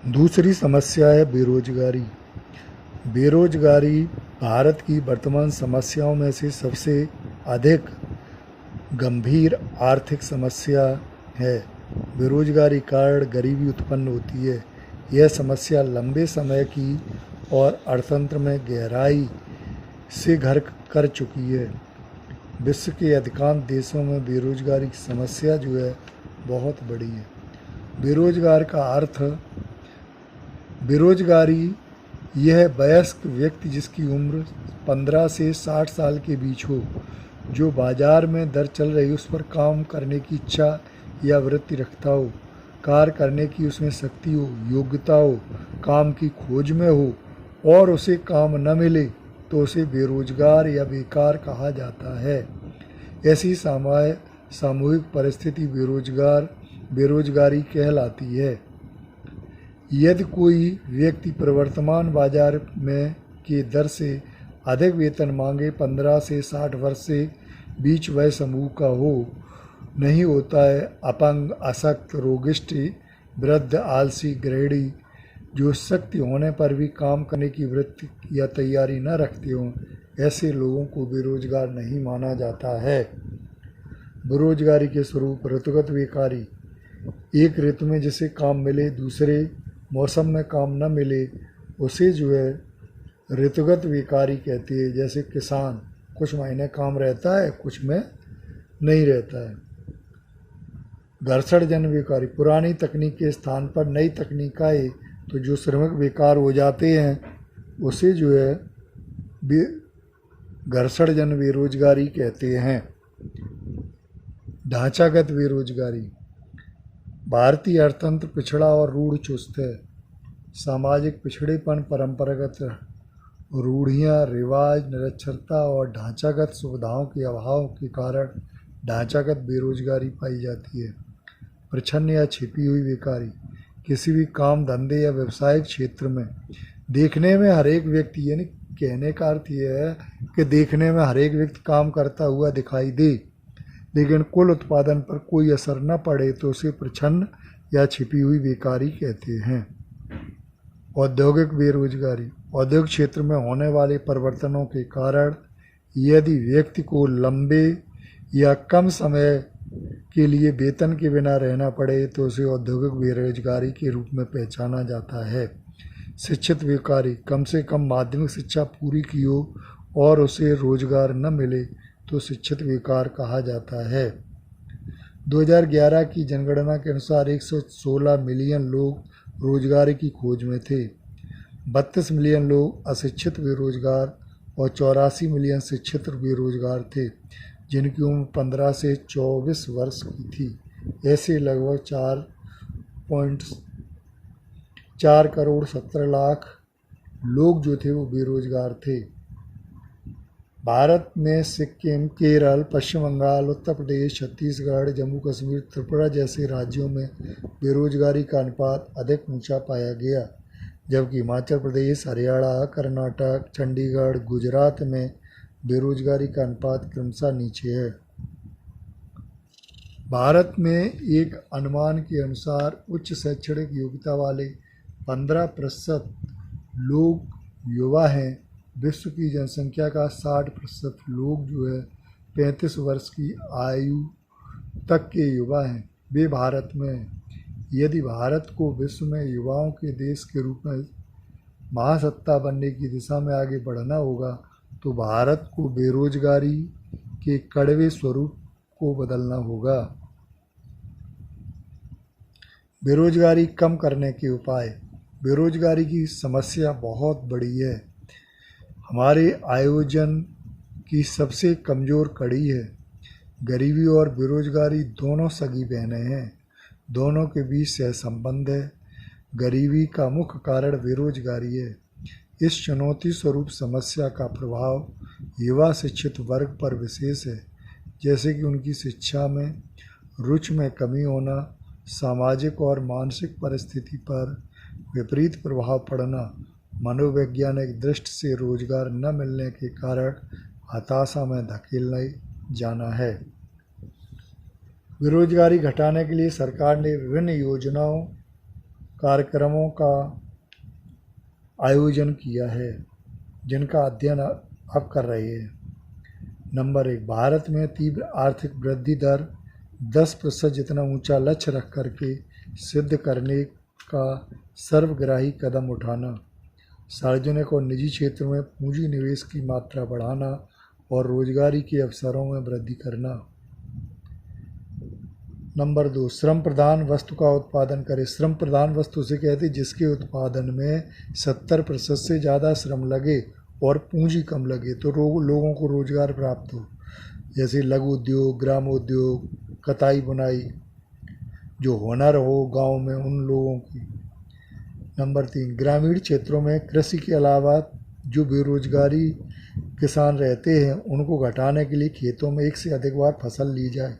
दूसरी समस्या है बेरोजगारी। बेरोजगारी भारत की वर्तमान समस्याओं में से सबसे अधिक गंभीर आर्थिक समस्या है। बेरोजगारी कारण गरीबी उत्पन्न होती है। यह समस्या लंबे समय की और अर्थतंत्र में गहराई से घर कर चुकी है। विश्व के अधिकांश देशों में बेरोजगारी की समस्या जो है बहुत बड़ी है। बेरोजगार का अर्थ बेरोजगारी यह वयस्क व्यक्ति जिसकी उम्र 15 से 60 साल के बीच हो, जो बाजार में दर चल रही उस पर काम करने की इच्छा या वृत्ति रखता हो, कार्य करने की उसमें शक्ति हो, योग्यता हो, काम की खोज में हो और उसे काम न मिले तो उसे बेरोजगार या बेकार कहा जाता है। ऐसी सामूहिक परिस्थिति बेरोजगारी कहलाती है। यदि कोई व्यक्ति प्रवर्तमान बाजार में के दर से अधिक वेतन मांगे 15 से 60 वर्ष से बीच वय समूह का हो, नहीं होता है, अपंग, अशक्त, रोगिष्ठ, वृद्ध, आलसी, गृहिणी, जो शक्ति होने पर भी काम करने की वृत्ति या तैयारी न रखते हों, ऐसे लोगों को बेरोजगार नहीं माना जाता है। बेरोजगारी के स्वरूप ऋतुगत बेकारी, एक ऋतु में जिसे काम मिले दूसरे मौसम में काम न मिले उसे जो है ऋतुगत बेकारी कहती है। जैसे किसान, कुछ महीने काम रहता है, कुछ में नहीं रहता है। घर्षण जन बेकारी, पुरानी तकनीक के स्थान पर नई तकनीक आए तो जो श्रमिक बेकार हो जाते हैं उसे जो है घर्षण जन बेरोजगारी कहते हैं। ढांचागत बेरोजगारी, भारतीय अर्थतंत्र पिछड़ा और रूढ़ चुस्त है। सामाजिक पिछड़ेपन, परंपरागत रूढ़ियाँ, रिवाज, निरक्षरता और ढांचागत सुविधाओं के अभाव के कारण ढांचागत बेरोजगारी पाई जाती है। प्रच्छन्न या छिपी हुई बेकारी, किसी भी काम, धंधे या व्यावसायिक क्षेत्र में देखने में हर एक व्यक्ति, यानी कहने का अर्थ यह है कि देखने में हर एक व्यक्ति काम करता हुआ दिखाई दे, लेकिन कुल उत्पादन पर कोई असर न पड़े तो उसे प्रच्छन्न या छिपी हुई बेकारी कहते हैं। औद्योगिक बेरोजगारी, औद्योगिक क्षेत्र में होने वाले परिवर्तनों के कारण यदि व्यक्ति को लंबे या कम समय के लिए वेतन के बिना रहना पड़े तो उसे औद्योगिक बेरोजगारी के रूप में पहचाना जाता है। शिक्षित बेकारी, कम से कम माध्यमिक शिक्षा पूरी की हो और उसे रोजगार न मिले तो शिक्षित बेकार कहा जाता है। 2011 की जनगणना के अनुसार 116 मिलियन लोग रोजगार की खोज में थे। 32 मिलियन लोग अशिक्षित बेरोजगार और 84 मिलियन शिक्षित बेरोजगार थे, जिनकी उम्र 15 से 24 वर्ष की थी। ऐसे लगभग 4 करोड़ 17 लाख लोग जो थे वो बेरोजगार थे। भारत में सिक्किम, केरल, पश्चिम बंगाल, उत्तर प्रदेश, छत्तीसगढ़, जम्मू कश्मीर, त्रिपुरा जैसे राज्यों में बेरोजगारी का अनुपात अधिक ऊंचा पाया गया, जबकि हिमाचल प्रदेश, हरियाणा, कर्नाटक, चंडीगढ़, गुजरात में बेरोजगारी का अनुपात क्रमशः नीचे है। भारत में एक अनुमान के अनुसार उच्च शैक्षणिक योग्यता वाले 15% लोग युवा हैं। विश्व की जनसंख्या का 60% लोग जो है 35 वर्ष की आयु तक के युवा हैं, वे भारत में हैं। यदि भारत को विश्व में युवाओं के देश के रूप में महासत्ता बनने की दिशा में आगे बढ़ना होगा तो भारत को बेरोजगारी के कड़वे स्वरूप को बदलना होगा। बेरोजगारी कम करने के उपाय। बेरोजगारी की समस्या बहुत बड़ी है, हमारे आयोजन की सबसे कमज़ोर कड़ी है। गरीबी और बेरोजगारी दोनों सगी बहनें हैं, दोनों के बीच सहसंबंध है। गरीबी का मुख्य कारण बेरोजगारी है। इस चुनौती स्वरूप समस्या का प्रभाव युवा शिक्षित वर्ग पर विशेष है, जैसे कि उनकी शिक्षा में रुचि में कमी होना, सामाजिक और मानसिक परिस्थिति पर विपरीत प्रभाव पड़ना, मनोवैज्ञानिक दृष्टि से रोजगार न मिलने के कारण हताशा में धकेलने जाना है। बेरोजगारी घटाने के लिए सरकार ने विभिन्न योजनाओं कार्यक्रमों का आयोजन किया है जिनका अध्ययन अब कर रहे हैं। नंबर 1, भारत में तीव्र आर्थिक वृद्धि दर 10% जितना ऊंचा लक्ष्य रख करके सिद्ध करने का सर्वग्राही कदम उठाना, सार्वजनिक और निजी क्षेत्र में पूंजी निवेश की मात्रा बढ़ाना और रोजगारी के अवसरों में वृद्धि करना। नंबर 2, श्रम प्रधान वस्तु का उत्पादन करे। श्रम प्रधान वस्तु से कहते जिसके उत्पादन में 70% से ज़्यादा श्रम लगे और पूंजी कम लगे तो लोगों को रोजगार प्राप्त हो, जैसे लघु उद्योग, ग्रामोद्योग, कताई बुनाई, जो हुनर हो गांव में उन लोगों की। नंबर 3, ग्रामीण क्षेत्रों में कृषि के अलावा जो बेरोजगारी किसान रहते हैं उनको घटाने के लिए खेतों में एक से अधिक बार फसल ली जाए,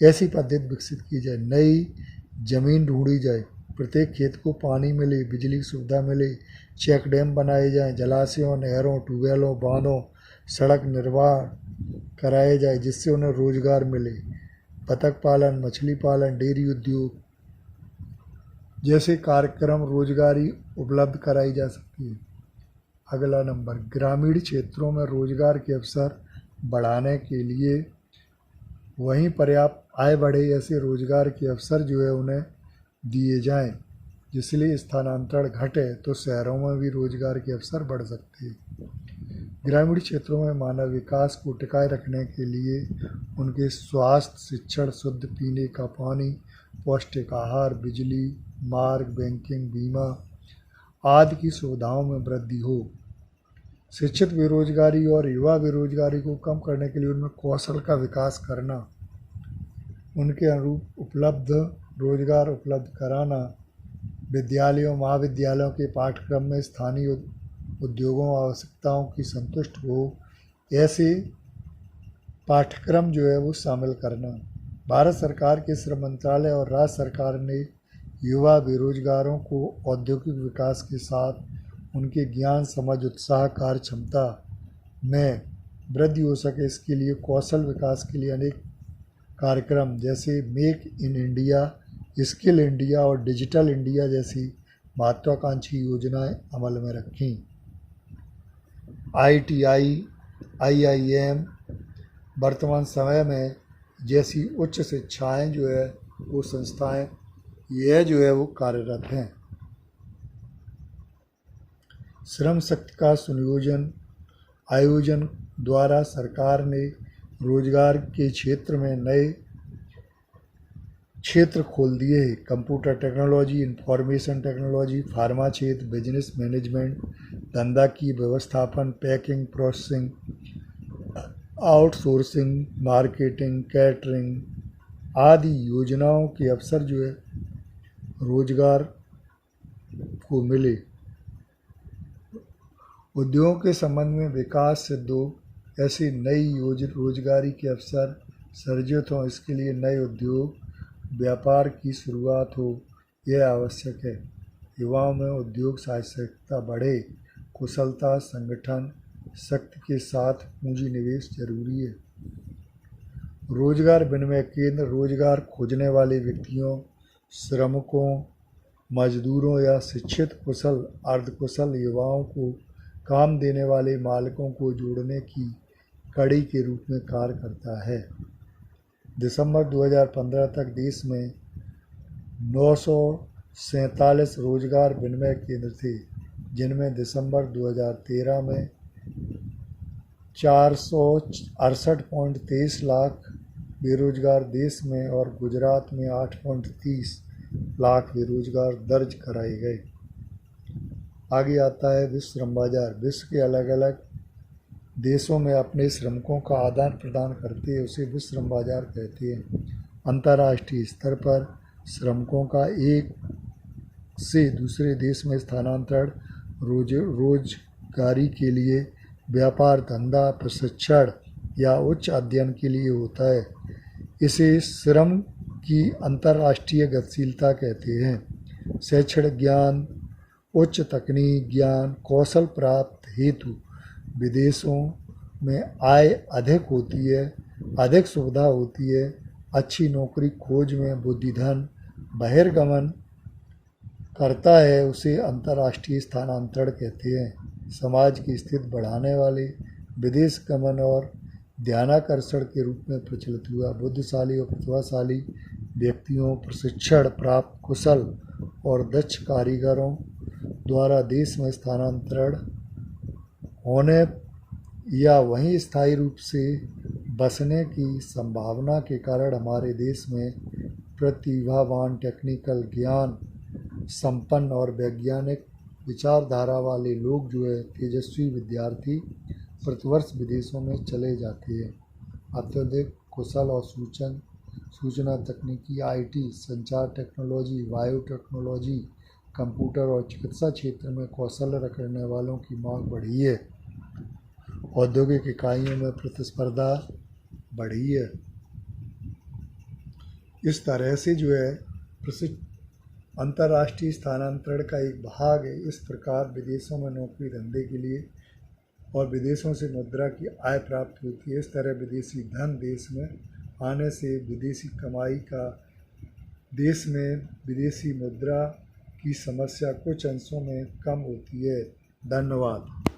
ऐसी पद्धति विकसित की जाए। नई जमीन ढूंढी जाए, प्रत्येक खेत को पानी मिले, बिजली की सुविधा मिले, चेक डैम बनाए जाएं, जलाशयों, नहरों, ट्यूबवेलों, बांधों, सड़क निर्माण कराए जाए जिससे उन्हें रोजगार मिले। बतख पालन, मछली पालन, डेयरी उद्योग जैसे कार्यक्रम रोजगारी उपलब्ध कराई जा सकती है। अगला नंबर, ग्रामीण क्षेत्रों में रोजगार के अवसर बढ़ाने के लिए वहीं पर्याप्त आय बढ़े ऐसे रोजगार के अवसर जो है उन्हें दिए जाएं, जिसलिए स्थानांतरण घटे तो शहरों में भी रोजगार के अवसर बढ़ सकते हैं। ग्रामीण क्षेत्रों में मानव विकास को टिकाए रखने के लिए उनके स्वास्थ्य, शिक्षण, शुद्ध पीने का पानी, पौष्टिक आहार, बिजली, मार्ग, बैंकिंग, बीमा आदि की सुविधाओं में वृद्धि हो। शिक्षित बेरोजगारी और युवा बेरोजगारी को कम करने के लिए उनमें कौशल का विकास करना, उनके अनुरूप उपलब्ध रोजगार उपलब्ध कराना, विद्यालयों महाविद्यालयों के पाठ्यक्रम में स्थानीय उद्योगों आवश्यकताओं की संतुष्ट हो ऐसे पाठ्यक्रम जो है वो शामिल करना। भारत सरकार के श्रम मंत्रालय और राज्य सरकार ने युवा बेरोजगारों को औद्योगिक विकास के साथ उनके ज्ञान, समझ, उत्साह, कार्य क्षमता में वृद्धि हो सके इसके लिए कौशल विकास के लिए अनेक कार्यक्रम जैसे make in India, skill India और डिजिटल इंडिया जैसी महत्वाकांक्षी योजनाएं अमल में रखीं। ITI, IIM वर्तमान समय में जैसी उच्च शिक्षाएं जो है वो संस्थाएं यह जो है वो कार्यरत हैं। श्रम शक्ति का सुनियोजन आयोजन द्वारा सरकार ने रोजगार के क्षेत्र में नए क्षेत्र खोल दिए हैं। Computer technology, information technology, pharma क्षेत्र, बिजनेस मैनेजमेंट, धंधा की व्यवस्थापन, packing, processing, outsourcing, marketing, catering आदि योजनाओं के अवसर जो है रोजगार को मिले। उद्योगों के संबंध में विकास सिद्ध हो, ऐसी नई रोजगारी के अवसर सर्जित हों, इसके लिए नए उद्योग व्यापार की शुरुआत हो, यह आवश्यक है। युवाओं में उद्योग साहसिकता बढ़े, कुशलता, संगठन शक्ति के साथ पूंजी निवेश जरूरी है। रोजगार विनिमय केंद्र रोजगार खोजने वाले व्यक्तियों, श्रमिकों, मजदूरों या शिक्षित कुशल अर्धकुशल युवाओं को काम देने वाले मालिकों को जोड़ने की कड़ी के रूप में कार्य करता है। दिसंबर 2015 तक देश में 947 रोजगार विनिमय केंद्र थे, जिनमें दिसंबर 2013 में 468.23 लाख बेरोजगार देश में और गुजरात में 8.30 लाख बेरोजगार दर्ज कराए गए। आगे आता है विश्व श्रम बाजार। विश्व के अलग अलग देशों में अपने श्रमिकों का आदान प्रदान करते हैं, उसे विश्व श्रम बाजार कहते हैं। अंतर्राष्ट्रीय स्तर पर श्रमिकों का एक से दूसरे देश में स्थानांतरण रोजगारी के लिए, व्यापार, धंधा, प्रशिक्षण या उच्च अध्ययन के लिए होता है। इसे श्रम की अंतर्राष्ट्रीय गतिशीलता कहते हैं। शैक्षणिक ज्ञान, उच्च तकनीक ज्ञान, कौशल प्राप्त हेतु विदेशों में आय अधिक होती है, अधिक सुविधा होती है। अच्छी नौकरी खोज में बुद्धिधन, बहिर्गमन करता है उसे अंतर्राष्ट्रीय स्थानांतरण कहते हैं। समाज की स्थिति बढ़ाने वाले विदेश गमन और ध्यानाकर्षण के रूप में प्रचलित हुआ। बुद्धिशाली और प्रतिभाशाली व्यक्तियों, प्रशिक्षण प्राप्त कुशल और दक्ष कारीगरों द्वारा देश में स्थानांतरण होने या वहीं स्थायी रूप से बसने की संभावना के कारण हमारे देश में प्रतिभावान, टेक्निकल ज्ञान संपन्न और वैज्ञानिक विचारधारा वाले लोग जो है तेजस्वी विद्यार्थी प्रतिवर्ष विदेशों में चले जाते हैं। अत्यधिक कुशल और सूचना तकनीकी, आईटी, संचार टेक्नोलॉजी, बायोटेक्नोलॉजी, कंप्यूटर और चिकित्सा क्षेत्र में कौशल रखने वालों की मांग बढ़ी है। औद्योगिक इकाइयों में प्रतिस्पर्धा बढ़ी है। इस तरह से जो है अंतर्राष्ट्रीय स्थानांतरण का एक भाग है। इस प्रकार विदेशों में नौकरी धंधे के लिए और विदेशों से मुद्रा की आय प्राप्त होती है। इस तरह विदेशी धन देश में आने से विदेशी कमाई का देश में विदेशी मुद्रा की समस्या कुछ अंशों में कम होती है। धन्यवाद।